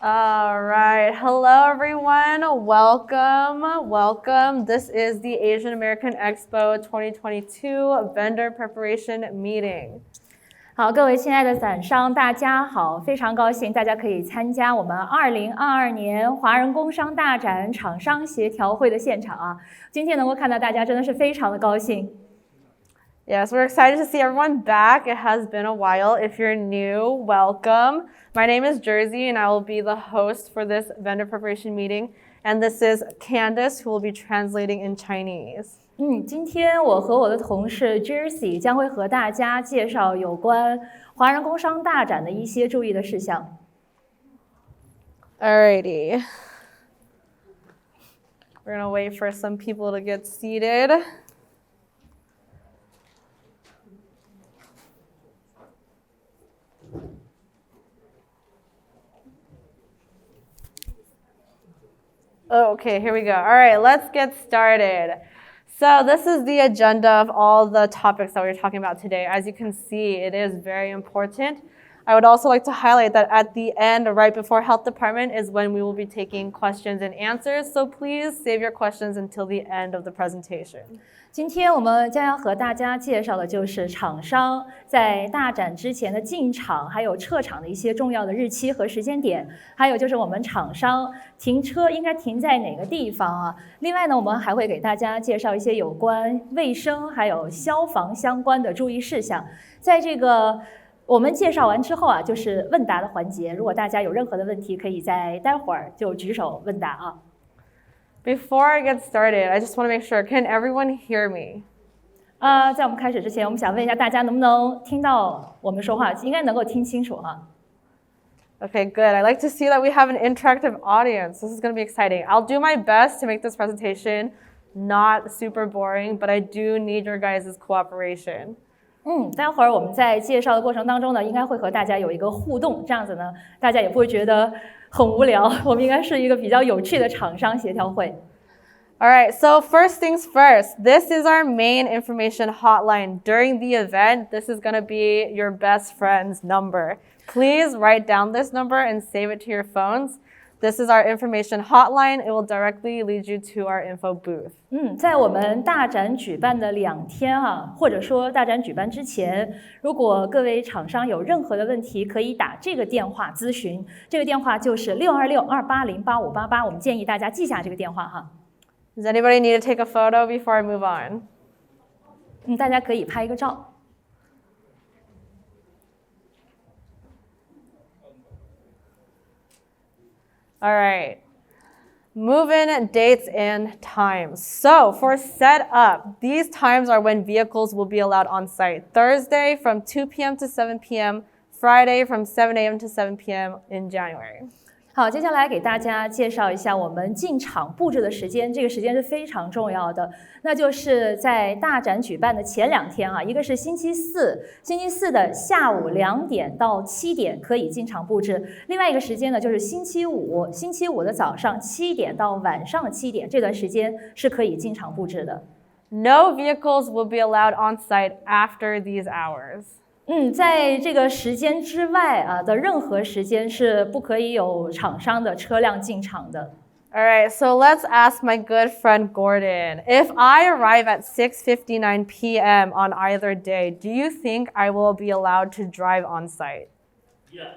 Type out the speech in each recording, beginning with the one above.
All right. Hello, everyone. Welcome. This is the Asianamerican Expo 2022 Vendor Preparation Meeting. 好，各位亲爱的散商，大家好！非常高兴大家可以参加我们2022年华人工商大展厂商协调会的现场啊！今天能够看到大家，真的是非常的高兴。Yes, we're excited to see everyone back. It has been a while. If you're new, welcome. My name is Jersey, and I will be the host for this vendor preparation meeting. And this is Candace, who will be translating in Chinese. 今天我和我的同事 Jersey 将会和大家介绍有关华人工商大展的一些注意的事项。Alrighty. We're gonna wait for some people to get seated. Okay, here we go. All right, let's get started. So this is the agenda of all the topics that we're talking about today. As you can see, it is very important. I would also like to highlight that at the end, right before Health Department, is when we will be taking questions and answers. So please save your questions until the end of the presentation. 今天我们将要和大家介绍的就是厂商在大展之前的进场，还有撤场的一些重要的日期和时间点，还有就是我们厂商停车应该停在哪个地方啊？另外呢，我们还会给大家介绍一些有关卫生还有消防相关的注意事项。在这个我们介绍完之后啊，就是问答的环节。如果大家有任何的问题，可以在待会儿就举手问答啊。Before I get started, I just want to make sure, can everyone hear me? 在我们开始之前，我们想问一下大家能不能听到我们说话？应该能够听清楚啊。Okay, good. I like to see that we have an interactive audience. This is going to be exciting. I'll do my best to make this presentation not super boring, but I do need your guys' cooperation. 待会儿我们在介绍的过程当中呢，应该会和大家有一个互动，这样子呢，大家也不会觉得很无聊。我们应该是一个比较有趣的厂商协调会。All right, so first things first, this is our main information hotline. During the event, this is going to be your best friend's number. Please write down this number and save it to your phones. This is our information hotline. It will directly lead you to our info booth. 在我们大展举办的2天啊，或者说大展举办之前，如果各位厂商有任何的问题，可以打这个电话咨询。这个电话就是626-280-8588，我们建议大家记下这个电话哈。Does anybody need to take a photo before I move on? 大家可以拍一个照。All right. Move-in dates and times. So for setup, these times are when vehicles will be allowed on site. Thursday from 2 p.m. to 7 p.m., Friday from 7 a.m. to 7 p.m. in January. 好，接下来给大家介绍一下我们进场布置的时间，这个时间是非常重要的，那就是在大展举办的前2天啊，一个是星期四的下午2点到7点可以进场布置，另外一个时间呢就是星期五的早上7点到晚上7点，这段时间是可以进场布置的。No vehicles will be allowed on site after these hours. 在这个时间之外的任何时间是不可以有厂商的车辆进场的。All right, so let's ask my good friend Gordon. If I arrive at 6:59 p.m. on either day, do you think I will be allowed to drive on site? Yes.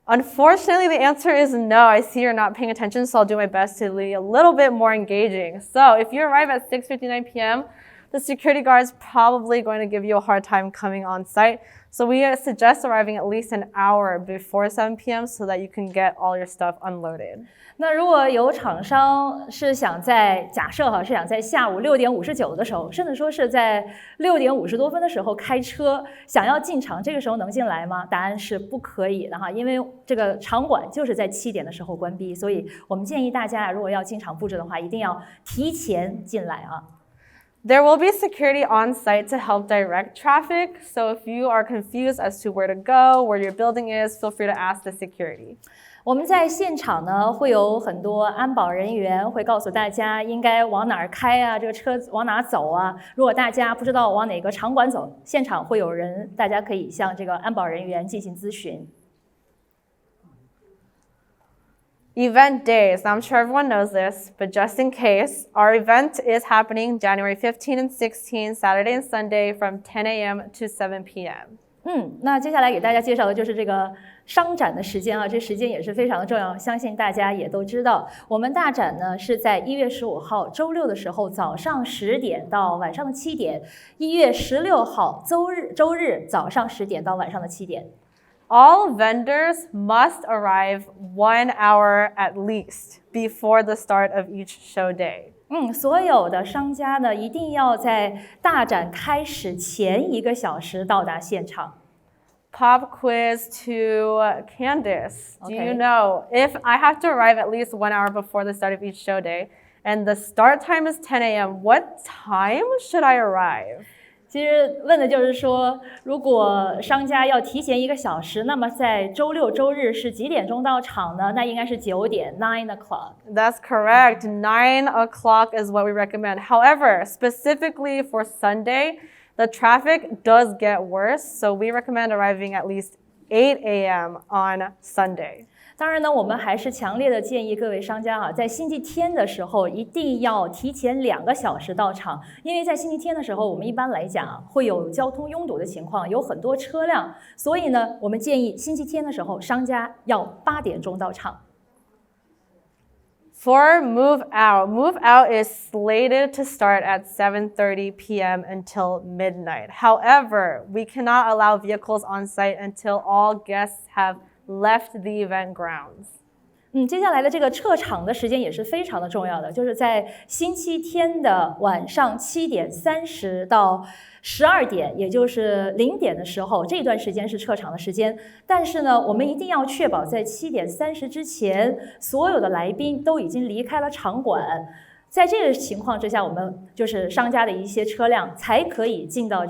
Unfortunately, the answer is no. I see you're not paying attention, so I'll do my best to be a little bit more engaging. So if you arrive at 6:59 p.m., the security guard is probably going to give you a hard time coming on site. So we suggest arriving at least an hour before 7 p.m. so that you can get all your stuff unloaded. 那如果有厂商是想在假设是想在下午6点59的时候，甚至说是在6点50多分的时候开车想要进场，这个时候能进来吗？答案是不可以的哈，因为这个场馆就是在7点的时候关闭，所以我们建议大家如果要进场布置的话，一定要提前进来啊。There will be security on site to help direct traffic. So if you are confused as to where to go, where your building is, feel free to ask the security. 我们在现场呢，会有很多安保人员会告诉大家应该往哪儿开啊，这个车往哪走啊。如果大家不知道往哪个场馆走，现场会有人，大家可以向这个安保人员进行咨询。Event days. Now, I'm sure everyone knows this, but just in case, our event is happening January 15 and 16, Saturday and Sunday from 10 a.m. to 7 p.m. 那接下来给大家介绍的就是这个商展的时间啊，这时间也是非常的重要，相信大家也都知道。我们大展呢是在1月15号周六的时候早上10点到晚上的7点，1月16号周日早上10点到晚上的7点。All vendors must arrive 1 hour at least before the start of each show day. 所有的商家呢一定要在大展开始前1个小时到达现场。Pop quiz to Candice. Do you know if I have to arrive at least 1 hour before the start of each show day and the start time is 10 a.m., what time should I arrive? 其实问的就是说，如果商家要提前1个小时，那么在周六周日是几点钟到场呢？那应该是9点 9 o'clock. That's correct. 9 o'clock is what we recommend. However, specifically for Sunday, the traffic does get worse, so we recommend arriving at least 8 a.m. on Sunday. 当然呢，我们还是强烈的建议各位商家在星期天的时候一定要提前2个小时到场，因为在星期天的时候，我们一般来讲会有交通拥堵的情况，有很多车辆，所以呢，我们建议星期天的时候，商家要8点钟到场。For move out is slated to start at 7:30 p.m. until midnight. However, we cannot allow vehicles on site until all guests have left the event grounds. 接下来的这个撤场的时间也是非常的重要的，就是在星期天的晚上7点30到12点，也就是0点的时候，这段时间是撤场的时间。但是呢，我们一定要确保在7点30之前，所有的来宾都已经离开了场馆。在这个情况之下，我们就是商家的一些车辆才可以进到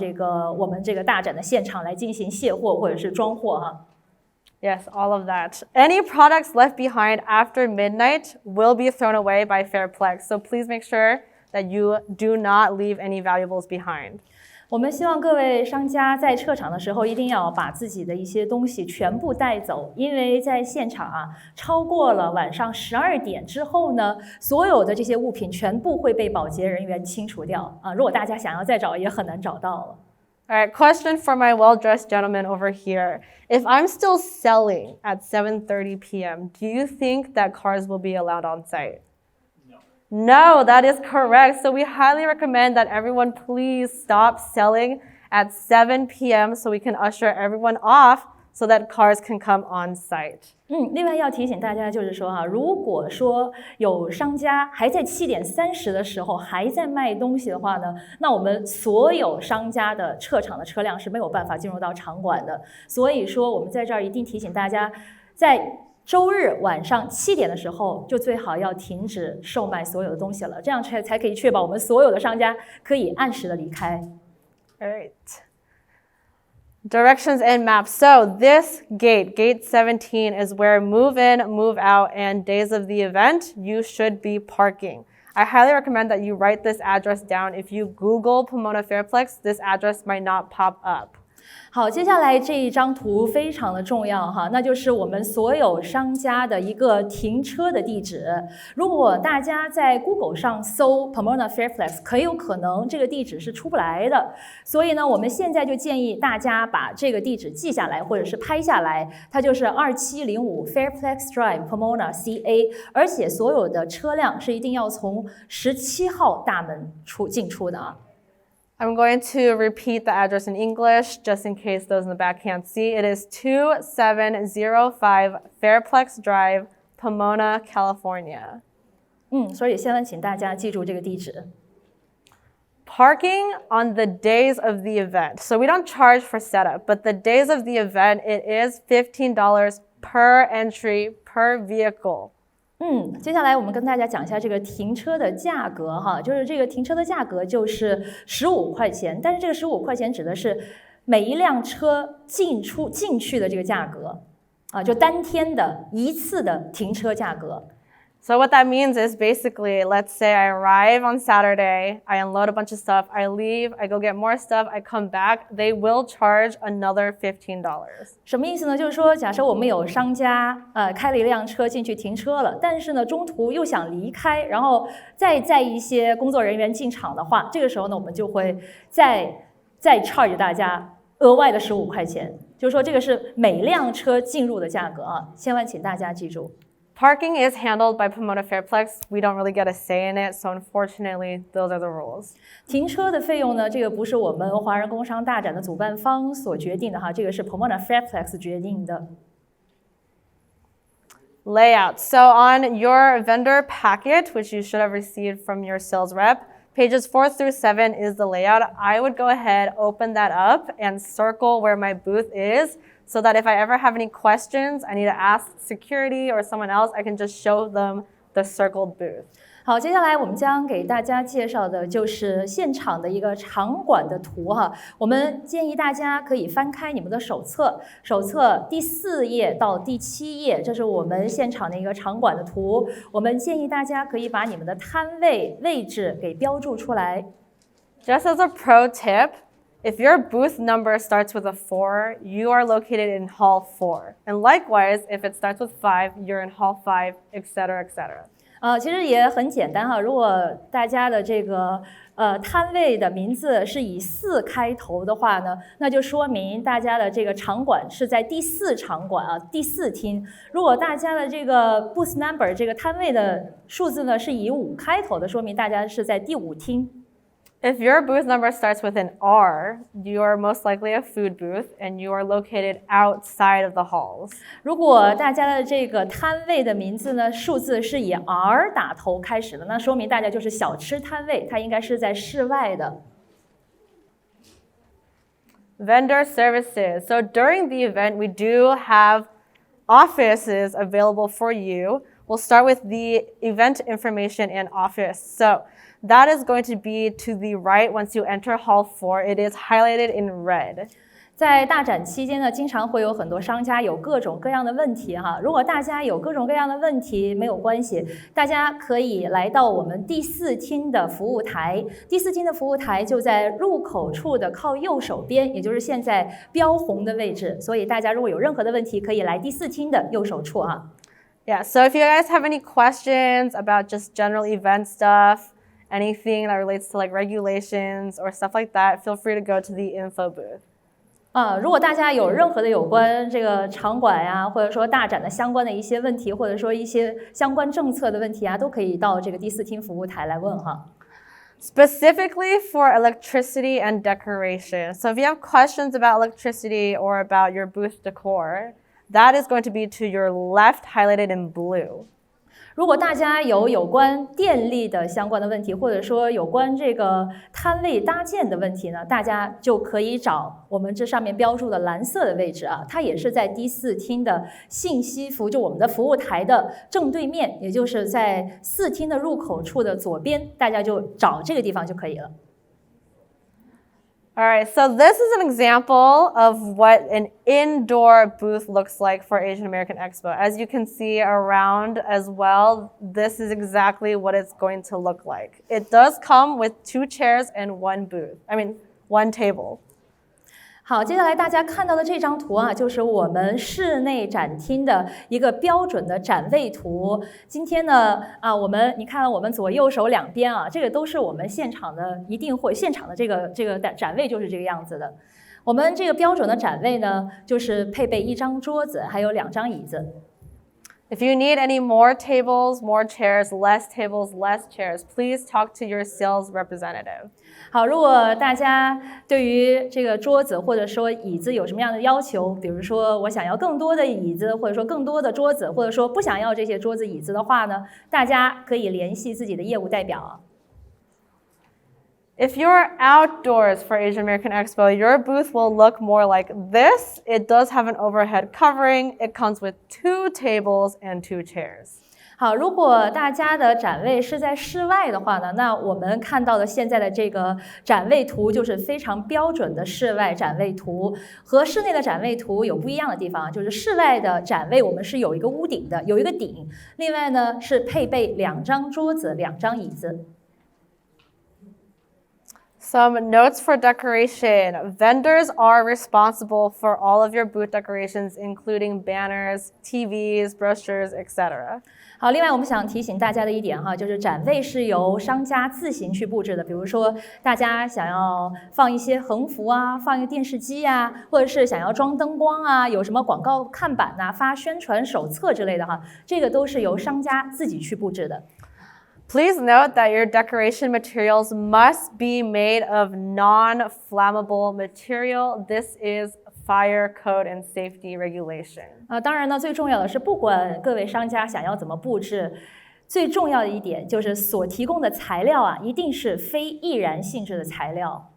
我们这个大展的现场来进行卸货或者是装货哈。Yes, all of that. Any products left behind after midnight will be thrown away by Fairplex, so please make sure that you do not leave any valuables behind. 我们希望各位商家在撤场的时候一定要把自己的一些东西全部带走，因为在现场超过了晚上12点之后呢，所有的这些物品全部会被保洁人员清除掉如果大家想要再找也很难找到了。All right, question for my well-dressed gentleman over here. If I'm still selling at 7:30 p.m., do you think that cars will be allowed on site? No, that is correct. So we highly recommend that everyone please stop selling at 7 p.m. so we can usher everyone off so that cars can come on site. 另外要提醒大家就是说如果说有商家还在7点30的时候还在卖东西的话呢，那我们所有商家的撤场的车辆是没有办法进入到场馆的。所以说我们在这儿一定提醒大家，在周日晚上7点的时候就最好要停止售卖所有的东西了，这样才可以确保我们所有的商家可以按时的离开。All right. Directions and maps. So this gate 17, is where move in, move out, and days of the event, you should be parking. I highly recommend that you write this address down. If you Google Pomona Fairplex, this address might not pop up. 好，接下来这一张图非常的重要那就是我们所有商家的一个停车的地址。如果大家在 Google 上搜 Pomona Fairplex， 很有可能这个地址是出不来的。所以呢，我们现在就建议大家把这个地址记下来，或者是拍下来。它就是2705 Fairplex Drive Pomona CA， 而且所有的车辆是一定要从17号大门进出的I'm going to repeat the address in English, just in case those in the back can't see. It is 2705 Fairplex Drive, Pomona, California. 所以先请大家记住这个地址。Parking on the days of the event. So we don't charge for setup, but the days of the event, it is $15 per entry per vehicle. 接下来我们跟大家讲一下这个停车的价格就是这个停车的价格就是15块钱，但是这个15块钱指的是每一辆车进去的这个价格就单天的一次的停车价格。So what that means is basically, let's say I arrive on Saturday, I unload a bunch of stuff, I leave, I go get more stuff, I come back, they will charge another $15. 什么意思呢？就是说，假设我们有商家开了一辆车进去停车了，但是呢中途又想离开，然后再载一些工作人员进场的话，这个时候呢我们就会再 charge 大家额外的15块钱，就是说这个是每辆车进入的价格啊，千万请大家记住。Parking is handled by Pomona Fairplex. We don't really get a say in it, so unfortunately, those are the rules. 停车的费用呢，这个不是我们华人工商大展的主办方所决定的哈，这个是 Pomona Fairplex 决定的。Layout. So on your vendor packet, which you should have received from your sales rep, pages 4 through 7 is the layout. I would go ahead, open that up, and circle where my booth is, so that if I ever have any questions, I need to ask security or someone else, I can just show them the circled booth. 好，接下来我们将给大家介绍的就是现场的一个场馆的图哈。我们建议大家可以翻开你们的手册，手册第4页到第7页，这是我们现场的一个场馆的图。我们建议大家可以把你们的摊位位置给标注出来。Just as a pro tip,if your booth number starts with a 4, you are located in hall 4. And likewise, if it starts with 5, you're in hall 5, etc., etc. 其实也很简单哈，如果大家的这个摊位的名字是以4开头的话呢，那就说明大家的这个场馆是在第4场馆啊，第4厅。如果大家的这个 booth number 这个摊位的数字呢是以5开头的，说明大家是在第5厅。If your booth number starts with an R, you are most likely a food booth and you are located outside of the halls. 如果大家的这个摊位的名字呢，数字是以 R 打头开始的，那说明大家就是小吃摊位，它应该是在室外的。Vendor services. So during the event, we do have offices available for you. We'll start with the event information and office. So that is going to be to the right once you enter hall 4. It is highlighted in red. 在大展期间呢，经常会有很多商家有各种各样的问题哈。如果大家有各种各样的问题，没有关系，大家可以来到我们第4厅的服务台。第4厅的服务台就在入口处的靠右手边，也就是现在标红的位置。所以大家如果有任何的问题，可以来第4厅的右手处哈。Yeah, so if you guys have any questions about just general event stuff,anything that relates to like regulations or stuff like that, feel free to go to the info booth. 如果大家有任何的有关这个场馆呀，或者说大展的相关的一些问题，或者说一些相关政策的问题啊，都可以到这个第4厅服务台来问哈。Specifically for electricity and decoration. So if you have questions about electricity or about your booth decor, that is going to be to your left, highlighted in blue. 如果大家有关电力的相关的问题，或者说有关这个摊位搭建的问题呢，大家就可以找我们这上面标注的蓝色的位置啊，它也是在第4厅的信息服，就我们的服务台的正对面，也就是在4厅的入口处的左边，大家就找这个地方就可以了。All right, so this is an example of what an indoor booth looks like for Asianamerican Expo. As you can see around as well, this is exactly what it's going to look like. It does come with 2 chairs and 1 table. 好，接下来大家看到的这张图啊，就是我们室内展厅的一个标准的展位图。今天呢，你看我们左右手两边啊，这个都是我们现场的现场的这个展位就是这个样子的。我们这个标准的展位呢，就是配备1张桌子，还有2张椅子。If you need any more tables, more chairs, less tables, less chairs, please talk to your sales representative. 好，如果大家对于这个桌子或者说椅子有什么样的要求，比如说我想要更多的椅子，或者说更多的桌子，或者说不想要这些桌子椅子的话呢，大家可以联系自己的业务代表。If you're outdoors for Asianamerican Expo, your booth will look more like this. It does have an overhead covering. It comes with 2 tables and 2 chairs. 好，如果大家的展位是在室外的话呢，那我们看到的现在的这个展位图就是非常标准的室外展位图，和室内的展位图有不一样的地方，就是室外的展位我们是有一个屋顶的，有一个顶，另外呢是配备2张桌子、2张椅子。Some notes for decoration. Vendors are responsible for all of your booth decorations, including banners, TVs, brochures, etc. 好，另外我们想提醒大家的一点哈，就是展位是由商家自行去布置的。比如说，大家想要放一些横幅啊，放一个电视机啊，或者是想要装灯光啊，有什么广告看板呐、发宣传手册之类的哈，这个都是由商家自己去布置的。Please note that your decoration materials must be made of non-flammable material. This is fire code and safety regulation. 当然呢，最重要的是，不管各位商家想要怎么布置，最重要的一点就是所提供的材料啊，一定是非易燃性质的材料。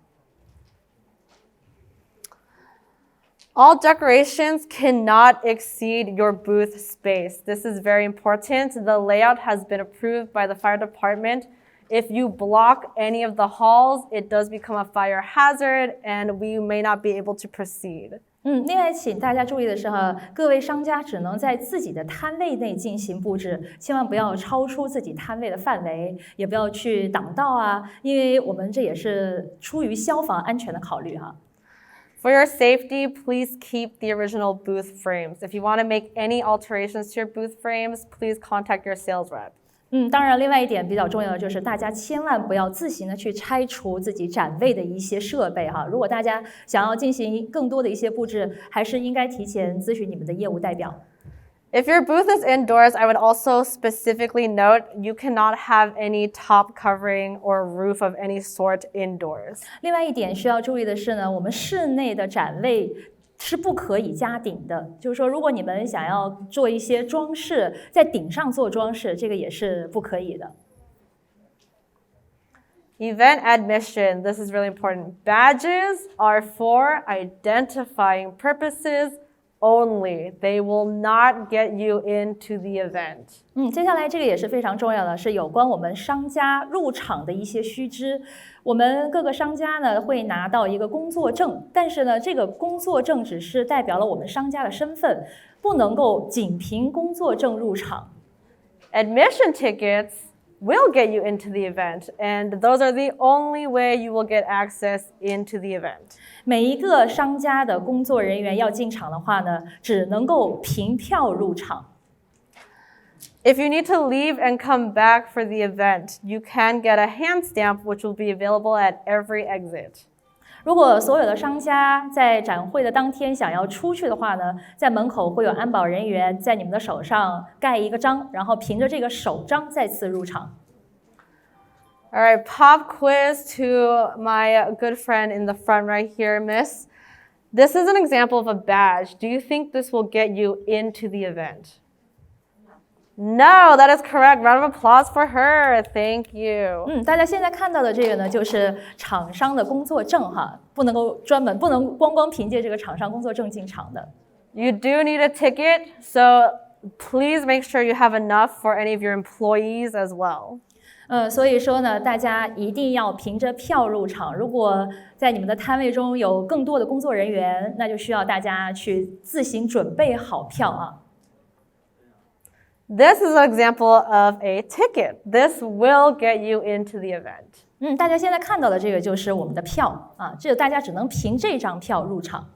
All decorations cannot exceed your booth space. This is very important. The layout has been approved by the fire department. If you block any of the halls, it does become a fire hazard and we may not be able to proceed. 另外，请大家注意的是哈，各位商家只能在自己的摊位内进行布置，千万不要超出自己摊位的范围，也不要去挡道啊，因为我们这也是出于消防安全的考虑哈。For your safety, please keep the original booth frames. If you want to make any alterations to your booth frames, please contact your sales rep. 当然，另外一点比较重要的就是大家千万不要自行的去拆除自己展位的一些设备哈。如果大家想要进行更多的一些布置，还是应该提前咨询你们的业务代表。If your booth is indoors, I would also specifically note you cannot have any top covering or roof of any sort indoors. 另外一点需要注意的是呢，我们室内的展位是不可以加顶的，就是说，如果你们想要做一些装饰，在顶上做装饰，这个也是不可以的。Event admission, this is really important. Badges are for identifying purposes only. They will not get you into the event. 接下来这个也是非常重要的，是有关我们商家入场的一些须知。我们各个商家呢会拿到一个工作证，但是呢，这个工作证只是代表了我们商家的身份，不能够仅凭工作证入场。Admission tickets will get you into the event, and those are the only way you will get access into the event. 每一个商家的工作人员要进场的话呢，只能够凭票入场。If you need to leave and come back for the event, you can get a hand stamp which will be available at every exit. 如果所有的商家在展会的当天想要出去的话呢，在门口会有安保人员在你们的手上盖一个章，然后凭着这个手章再次入场。All right, pop quiz to my good friend in the front right here, Miss. This is an example of a badge. Do you think this will get you into the event? No, that is correct. Round of applause for her. Thank you. 大家现在看到的这个呢，就是厂商的工作证哈，不能光凭借这个厂商工作证进场的。You do need a ticket, so please make sure you have enough for any of your employees as well. 所以说呢，大家一定要凭着票入场。如果在你们的摊位中有更多的工作人员，那就需要大家去自行准备好票啊。This is an example of a ticket. This will get you into the event. 大家现在看到的这个就是我们的票啊，这个大家只能凭这张票入场。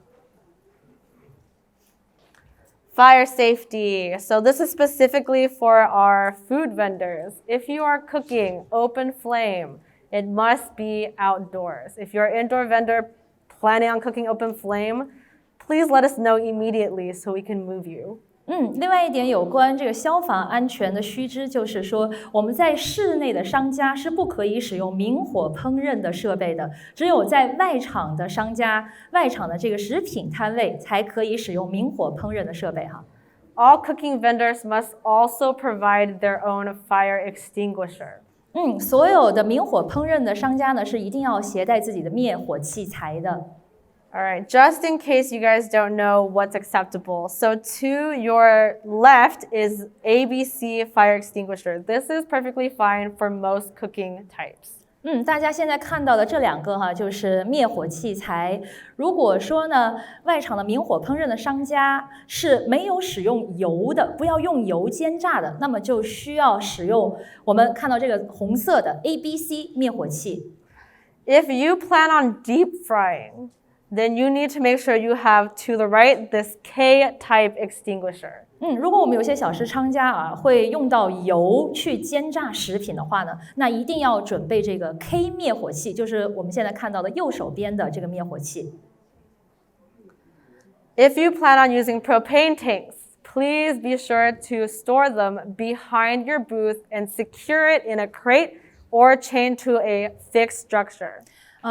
Fire safety. So this is specifically for our food vendors. If you are cooking open flame, it must be outdoors. If you're an indoor vendor planning on cooking open flame, please let us know immediately so we can move you. 另外一点有关这个消防安全的须知，就是说我们在室内的商家是不可以使用明火烹饪的设备的，只有在外场的商家、外场的这个食品摊位才可以使用明火烹饪的设备哈。All cooking vendors must also provide their own fire extinguisher. 所有的明火烹饪的商家呢是一定要携带自己的灭火器材的。All right, just in case you guys don't know what's acceptable. So to your left is ABC fire extinguisher. This is perfectly fine for most cooking types. 大家现在看到的这两个哈，就是灭火器材。如果说呢，外场的明火烹饪的商家是没有使用油的，不要用油煎炸的，那么就需要使用我们看到这个红色的 ABC 灭火器。If you plan on deep frying, then you need to make sure you have to the right this K-type extinguisher. 如果我们有些小食商家啊，会用到油去煎炸食品的话呢，那一定要准备这个 K 灭火器，就是我们现在看到的右手边的这个灭火器。If you plan on using propane tanks, please be sure to store them behind your booth and secure it in a crate or chain to a fixed structure.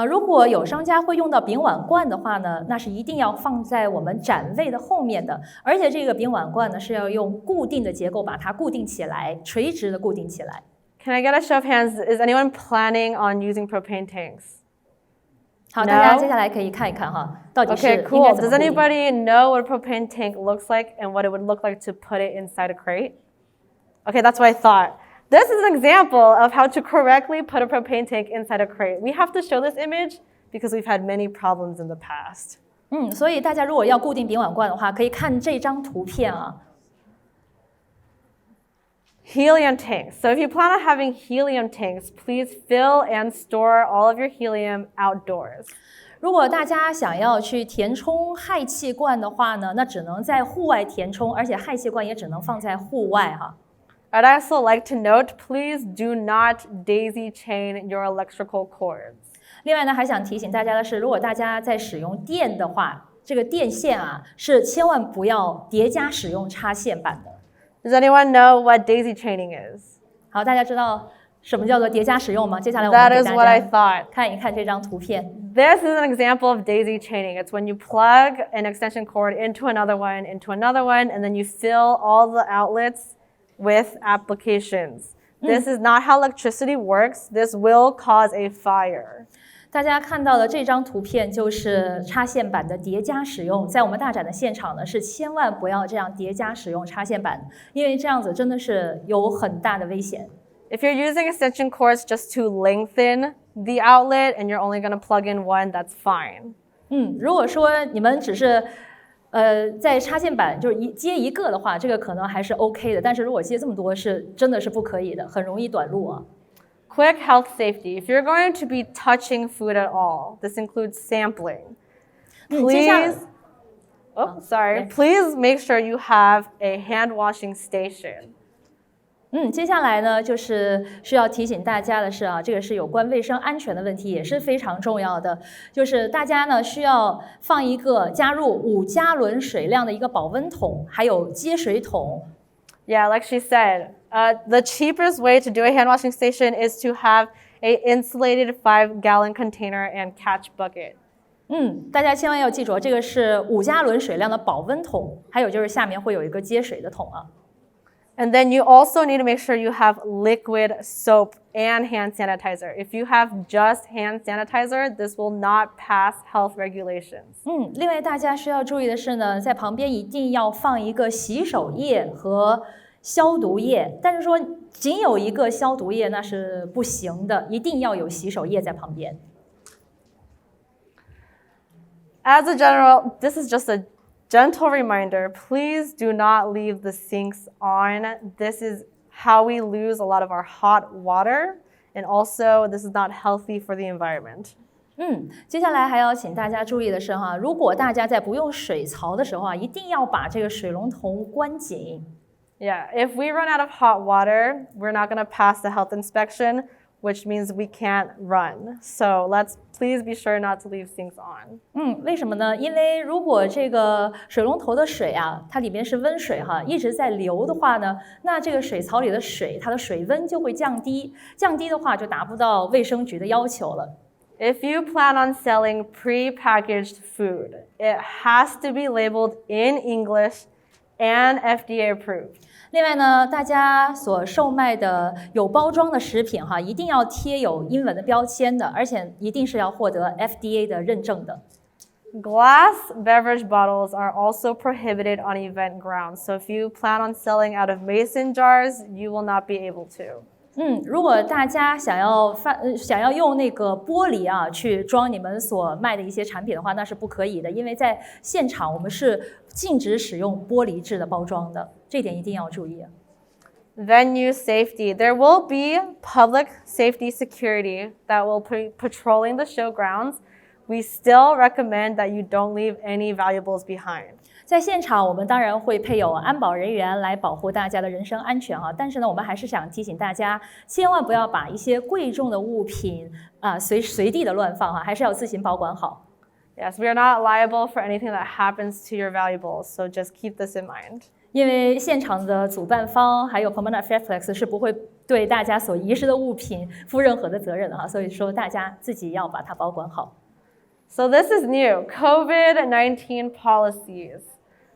如果有商家会用到丙烷罐的话呢，那是一定要放在我们展位的后面的，而且这个丙烷罐呢是要用固定的结构把它固定起来，垂直的固定起来。Can I get a show of hands? Is anyone planning on using propane tanks? 好，大家接下来可以看一看哈，到底是 Okay, 应该 cool. 怎 Does 么固定。 anybody know what a propane tank looks like and what it would look like to put it inside a crate? Okay, that's what I thought. This is an example of how to correctly put a propane tank inside a crate. We have to show this image because we've had many problems in the past. 所以大家如果要固定丙烷罐的话，可以看这张图片啊。Helium tanks. So if you plan on having helium tanks, please fill and store all of your helium outdoors. 如果大家想要去填充氦气罐的话呢，那只能在户外填充，而且氦气罐也只能放在户外哈。I'd also like to note, please do not daisy chain your electrical cords. 另外呢，还想提醒大家的是，如果大家在使用电的话，这个电线啊是千万不要叠加使用插线板的。Does anyone know what daisy chaining is? 好，大家知道什么叫做叠加使用吗？接下来我们 That 给 is 大 what I 家 thought. 看一看这张图片。This is an example of daisy chaining. It's when you plug an extension cord into another one, and then you fill all the outlets with applications. This is not how electricity works. This will cause a fire. 大家看到的这张图片就是插线板的叠加使用，在我们大展的现场呢，是千万不要这样叠加使用插线板，因为这样子真的是有很大的危险。If you're using extension cords just to lengthen the outlet and you're only going to plug in one, that's fine. 如果说你们只是在插线板就是接一个的话，这个可能还是 OK 的，但是如果接这么多是真的是不可以的，很容易短路啊。Quick health safety. If you're going to be touching food at all, this includes sampling. Please, please make sure you have a hand washing station. 接下来呢，就是需要提醒大家的是啊，这个是有关卫生安全的问题，也是非常重要的。就是大家呢需要放一个加入5加仑水量的一个保温桶，还有接水桶。Yeah, like she said, the cheapest way to do a hand washing station is to have an insulated 5-gallon container and catch bucket. 大家千万要记住，这个是5加仑水量的保温桶，还有就是下面会有一个接水的桶啊。And then you also need to make sure you have liquid soap and hand sanitizer. If you have just hand sanitizer, this will not pass health regulations. 另外大家需要注意的是呢，在旁边一定要放一个洗手液和消毒液，但是说仅有一个消毒液那是不行的，一定要有洗手液在旁边。As a general, this is just a gentle reminder, please do not leave the sinks on. This is how we lose a lot of our hot water, and also this is not healthy for the environment. 接下来还要请大家注意的是哈，如果大家在不用水槽的时候啊，一定要把这个水龙头关紧。Yeah, if we run out of hot water, we're not going to pass the health inspection, which means we can't run. So let's please be sure not to leave sinks on. 为什么呢？因为如果这个水龙头的水啊，它里面是温水哈，一直在流的话呢，那这个水槽里的水，它的水温就会降低，降低的话就达不到卫生局的要求了。If you plan on selling pre-packaged food, it has to be labeled in English and FDA approved. 另外呢，大家所售卖的有包装的食品哈，一定要贴有英文的标签的，而且一定是要获得 FDA 的认证的。Glass beverage bottles are also prohibited on event grounds. So if you plan on selling out of mason jars, you will not be able to. 如果大家想要用那个玻璃啊去装你们所卖的一些产品的话，那是不可以的，因为在现场我们是禁止使用玻璃制的包装的，这点一定要注意。Venue safety. There will be public safety security that will be patrolling the show grounds. We still recommend that you don't leave any valuables behind. 在现场，我们当然会配有安保人员来保护大家的人身安全啊。但是呢，我们还是想提醒大家，千万不要把一些贵重的物品随地的乱放哈，还是要自行保管好。Yes, we are not liable for anything that happens to your valuables, so just keep this in mind. 因为现场的主办方还有 Pomona Fairplex 是不会对大家所遗失的物品负任何的责任的哈，所以说大家自己要把它保管好。So this is new, COVID-19 policies.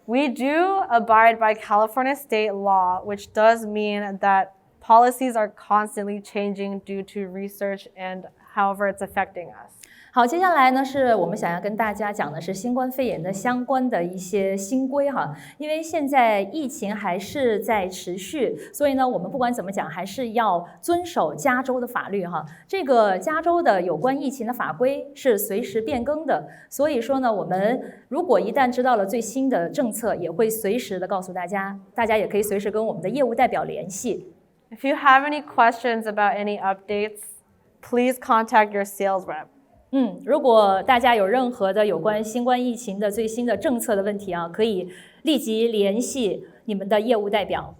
We do abide by California state law, which does mean that policies are constantly changing due to research and however it's affecting us. 好，接下来呢是我们想要跟大家讲的是新冠肺炎的相关的一些新规哈，因为现在疫情还是在持续，所以呢我们不管怎么讲还是要遵守加州的法律哈。这个加州的有关疫情的法规是随时变更的，所以说呢我们如果一旦知道了最新的政策，也会随时的告诉大家，大家也可以随时跟我们的业务代表联系。If you have any questions about any updates, please contact your sales rep. 如果大家有任何的有关新冠疫情的最新的政策的问题啊，可以立即联系你们的业务代表。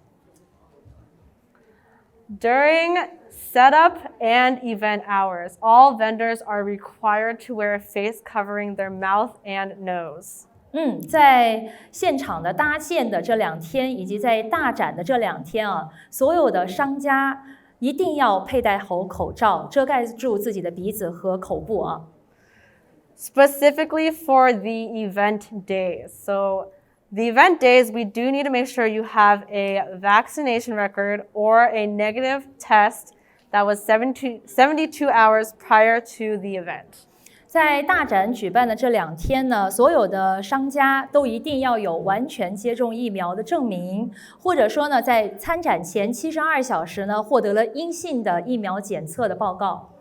During setup and event hours, all vendors are required to wear a face covering their mouth and nose. 在现场的搭建的这2天，以及在大展的这2天啊，所有的商家一定要佩戴好口罩，遮盖住自己的鼻子和口部啊。Specifically for the event days. So the event days, we do need to make sure you have a vaccination record or a negative test that was 72 hours prior to the event. 在大展举办的这2天呢，所有的商家都一定要有完全接种疫苗的证明，或者说呢，在参展前72小时呢，获得了阴性的疫苗检测的报告。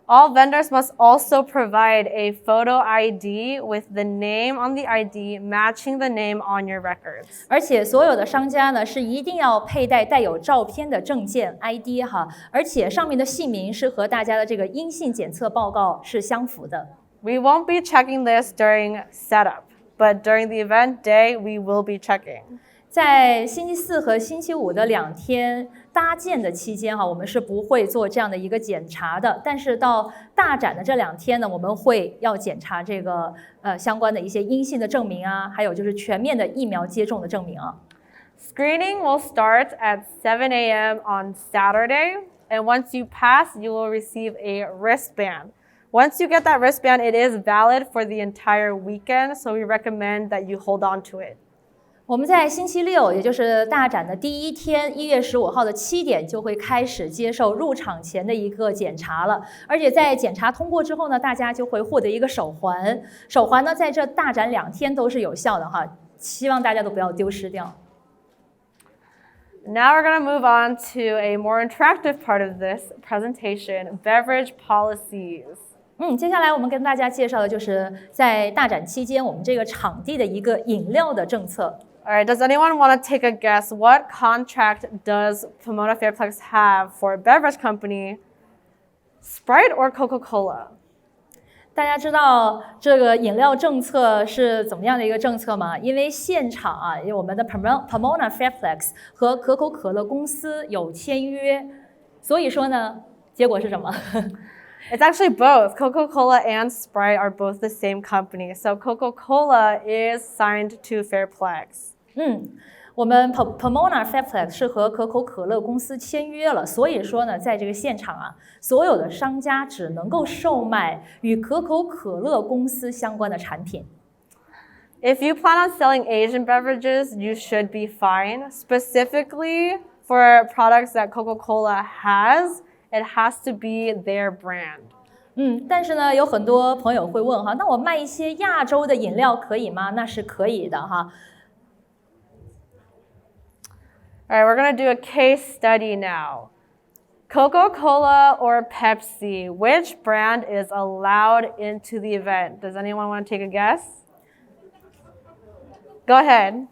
All vendors must also provide a photo ID with the name on the ID matching the name on your records. 而且所有的商家呢是一定要佩戴带有照片的证件 ID 哈，而且上面的姓名是和大家的这个阴性检测报告是相符的。We won't be checking this during setup, but during the event day, we will be checking. 在星期4和星期5的2天搭建的期间哈，我们是不会做这样的一个检查的。但是到大展的这2天呢，我们会要检查这个相关的一些阴性的证明啊，还有就是全面的疫苗接种的证明啊。Screening will start at 7 a.m. on Saturday, and once you pass, you will receive a wristband. Once you get that wristband, it is valid for the entire weekend, so we recommend that you hold on to it. 我们在星期6，也就是大展的第1天，1月15号的7点就会开始接受入场前的一个检查了。而且在检查通过之后呢，大家就会获得一个手环。手环呢，在这大展2天都是有效的哈，希望大家都不要丢失掉。Now we're going to move on to a more interactive part of this presentation, beverage policies. 接下来我们跟大家介绍的就是在大展期间我们这个场地的一个饮料的政策。All right, does anyone want to take a guess? What contract does Pomona Fairplex have for a beverage company, Sprite or Coca-Cola? 大家知道这个饮料政策是怎么样的一个政策吗？因为现场啊，因为我们的 Pomona Fairplex 和可口可乐公司有签约，所以说呢，结果是什么？It's actually both. Coca-Cola and Sprite are both the same company. So Coca-Cola is signed to Fairplex. 我们 Pomona Fairplex 是和可口可乐公司签约了，所以说呢，在这个现场啊，所有的商家只能够售卖与可口可乐公司相关的产品。If you plan on selling Asian beverages, you should be fine. Specifically for products that Coca-Cola has, it has to be their brand. 但是呢，有很多朋友会问哈，那我卖一些亚洲的饮料可以吗？那是可以的哈。All right, we're going to do a case study now. Coca-Cola or Pepsi, which brand is allowed into the event? Does anyone want to take a guess? Go ahead.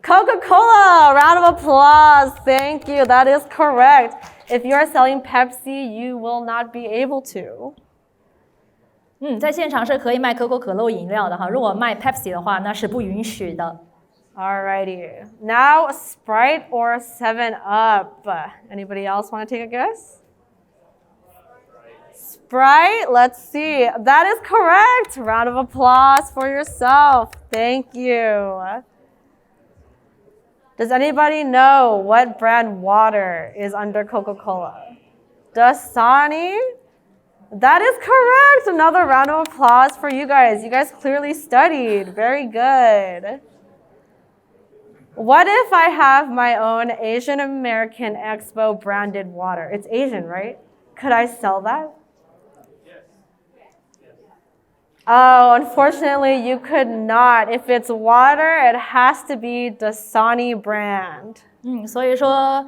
Coca-Cola, round of applause. Thank you. That is correct. If you are selling Pepsi, you will not be able to. 在现场是可以卖可口可乐饮料的哈，如果卖 Pepsi 的话，那是不允许的。Alrighty. Now, Sprite or 7-Up? Anybody else want to take a guess? Sprite. Let's see. That is correct. Round of applause for yourself. Thank you. Does anybody know what brand water is under Coca-Cola? Dasani? That is correct. Another round of applause for you guys. You guys clearly studied. Very good. What if I have my own Asianamerican Expo branded water? It's Asian, right? Could I sell that? Oh, unfortunately, you could not. If it's water, it has to be Dasani brand. 所以说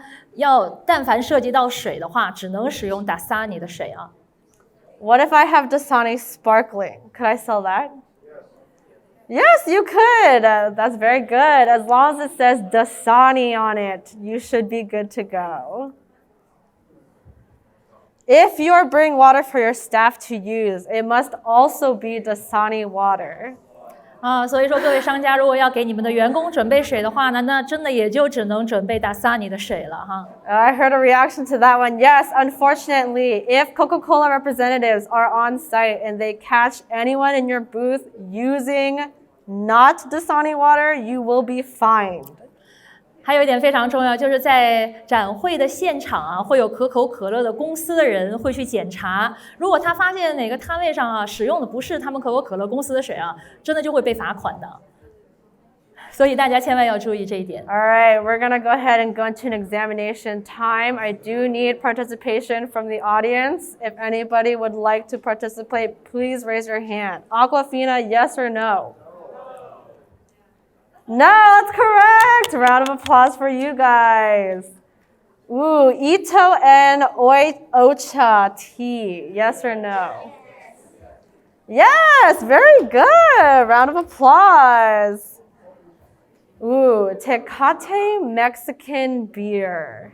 但凡涉及到水的话，只能使用 Dasani 的水啊。What if I have Dasani sparkling? Could I sell that? Yes, you could. That's very good. As long as it says Dasani on it, you should be good to go. If you are bringing water for your staff to use, it must also be Dasani water. 所以说各位商家如果要给你们的员工准备水的话呢，那真的也就只能准备 Dasani 的水了哈。I heard a reaction to that one. Yes, unfortunately, if Coca-Cola representatives are on site and they catch anyone in your booth using not Dasani water, you will be fined. 还有一点非常重要，就是在展会的现场啊，会有可口可乐的公司的人会去检查，如果他发现哪个摊位上啊使用的不是他们可口可乐公司的水啊，真的就会被罚款的。所以大家千万要注意这一点。All right, we're gonna go ahead and go into an examination time. I do need participation from the audience. If anybody would like to participate, please raise your hand. Aquafina, yes or no? No, that's correct. Round of applause for you guys. Ooh, Ito and Ocha tea. Yes or no? Yes, very good. Round of applause. Ooh, Tecate Mexican beer.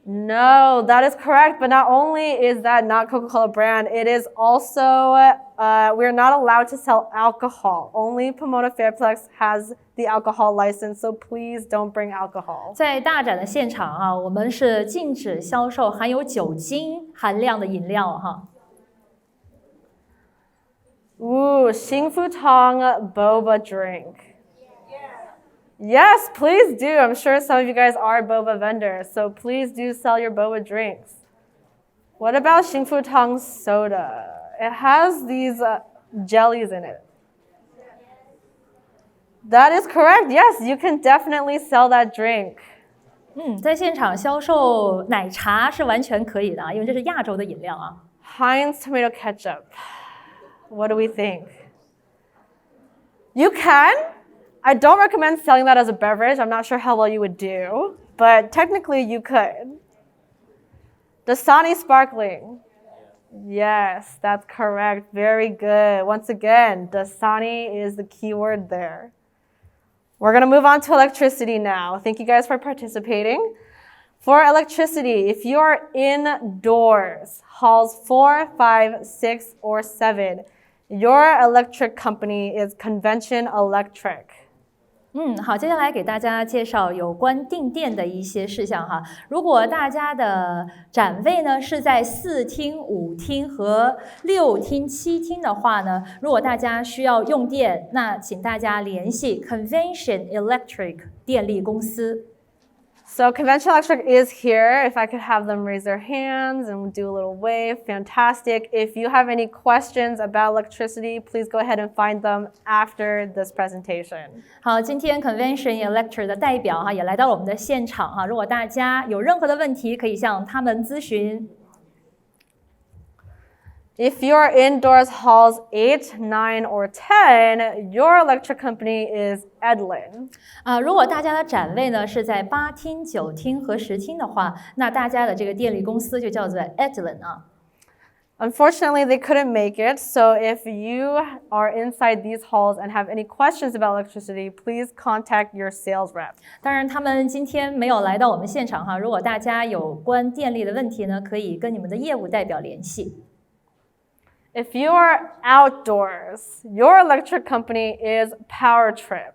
No, that is correct. But not only is that not Coca-Cola brand, it is also, we're not allowed to sell alcohol. Only Pomona Fairplex has the alcohol license, so please don't bring alcohol. 在大展的现场啊，我们是禁止销售含有酒精含量的饮料哈。Ooh, Xingfutong boba drink. Yes, please do. I'm sure some of you guys are boba vendors, so please do sell your boba drinks. What about Xingfutong soda? It has these jellies in it. That is correct. Yes, you can definitely sell that drink. 在现场销售奶茶是完全可以的啊，因为这是亚洲的饮料啊。Heinz tomato ketchup. What do we think? You can. I don't recommend selling that as a beverage. I'm not sure how well you would do, but technically you could. Dasani sparkling. Yes, that's correct. Very good. Once again, Dasani is the key word there. We're going to move on to electricity now. Thank you guys for participating. For electricity, if you are indoors, halls 4, 5, 6, or 7, your electric company is Convention Electric. 好，接下来给大家介绍有关订电的一些事项哈。如果大家的展位呢是在4厅、5厅和6厅、7厅的话呢，如果大家需要用电，那请大家联系 Convention Electric 电力公司。So Convention Electric is here. If I could have them raise their hands and do a little wave, fantastic. If you have any questions about electricity, please go ahead and find them after this presentation. 好，今天 Convention Electric 的代表也来到了我们的现场如果大家有任何的问题，可以向他们咨询。If you're indoors halls 8, 9, or 10, your electric company is Edlin. 如果大家的展位呢是在8厅、9厅和10厅的话，那大家的这个电力公司就叫做 Edlin 啊。Unfortunately, they couldn't make it, so if you are inside these halls and have any questions about electricity, please contact your sales rep. 当然，他们今天没有来到我们现场哈。如果大家有关电力的问题呢，可以跟你们的业务代表联系。If you are outdoors, your electric company is Power Trip.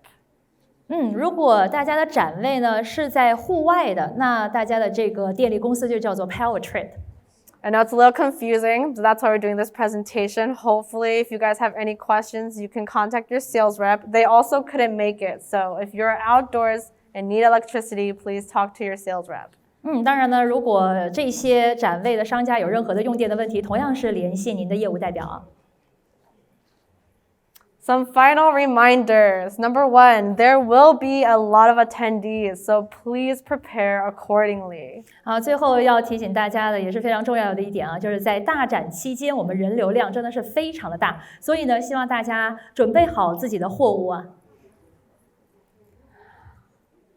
如果大家的展位呢是在户外的，那大家的这个电力公司就叫做 Power Trip。I know it's a little confusing, but that's why we're doing this presentation. Hopefully, if you guys have any questions, you can contact your sales rep. They also couldn't make it, so if you're outdoors and need electricity, please talk to your sales rep. 当然呢，如果这些展位的商家有任何的用电的问题，同样是联系您的业务代表啊。Some final reminders. Number 1, there will be a lot of attendees, so please prepare accordingly. 最后要提醒大家的也是非常重要的一点啊，就是在大展期间，我们人流量真的是非常的大，所以呢，希望大家准备好自己的货物啊。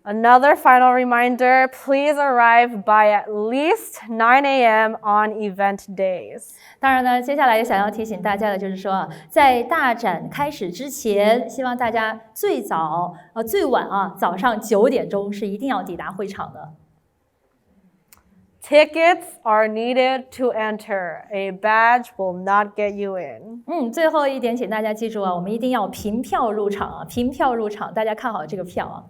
Another final reminder, please arrive by at least 9 a.m. on event days. 当然呢，接下来也想要提醒大家的就是说，在大展开始之前，希望大家最晚早上9点钟是一定要抵达会场的。Tickets are needed to enter. A badge will not get you in. 最后一点，请大家记住啊，我们一定要凭票入场啊，凭票入场，大家看好这个票啊。